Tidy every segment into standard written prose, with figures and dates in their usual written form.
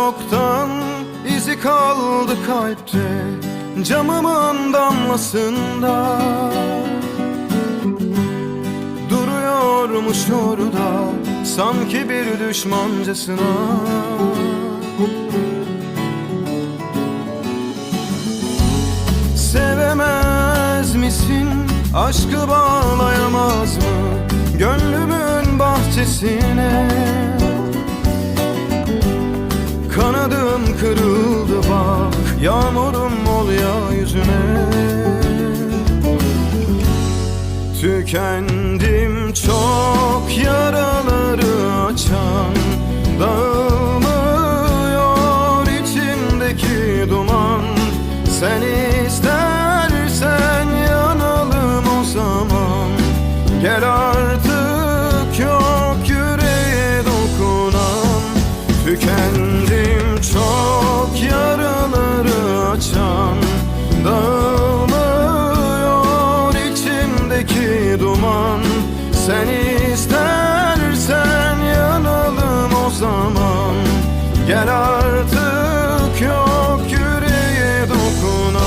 çoktan, izi kaldı kalpte, camımın damlasında. Duruyormuş orada, sanki bir düşmancasına. Sevemez misin, aşkı bağlayamaz mı gönlümün bahçesine? Kanadım kırıldı bak, yağmurum ol ya yüzüme. Tükendim çok, yaraları açan, dağılmıyor içimdeki duman. Sen istersen yanalım o zaman, gel artık yok yüreğe dokunan. Tükendim çok, yaraları açan, dağılmıyor içimdeki duman. Sen istersen yanalım o zaman, gel artık yok yüreğe dokunan.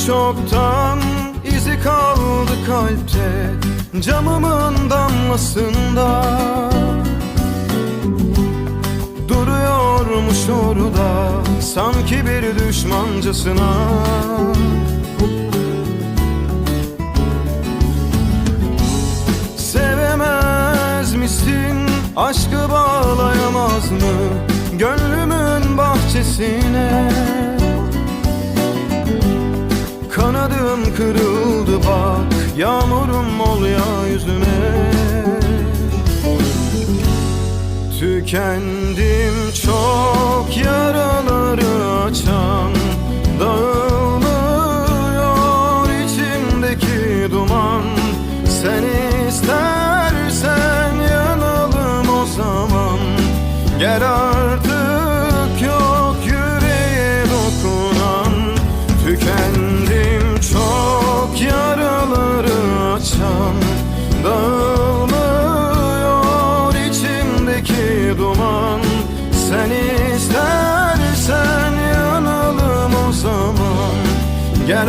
Çoktan, izi kaldı kalpte, camımın damlasında. Duruyormuş orada, sanki bir düşmancasına. Sevemez misin, aşkı bağlayamaz mı gönlümün bahçesine? Kanadım kırıldı bak, yağmurum ol ya yüzüme. Tükendim çok, yaraları açan, dağılmıyor içimdeki duman. Sen istersen yanalım o zaman, gel artık yok yüreğe dokunan. Tükendim çok, yaraları açan, dağılmıyor içimdeki duman. Sen istersen yanalım o zaman, gel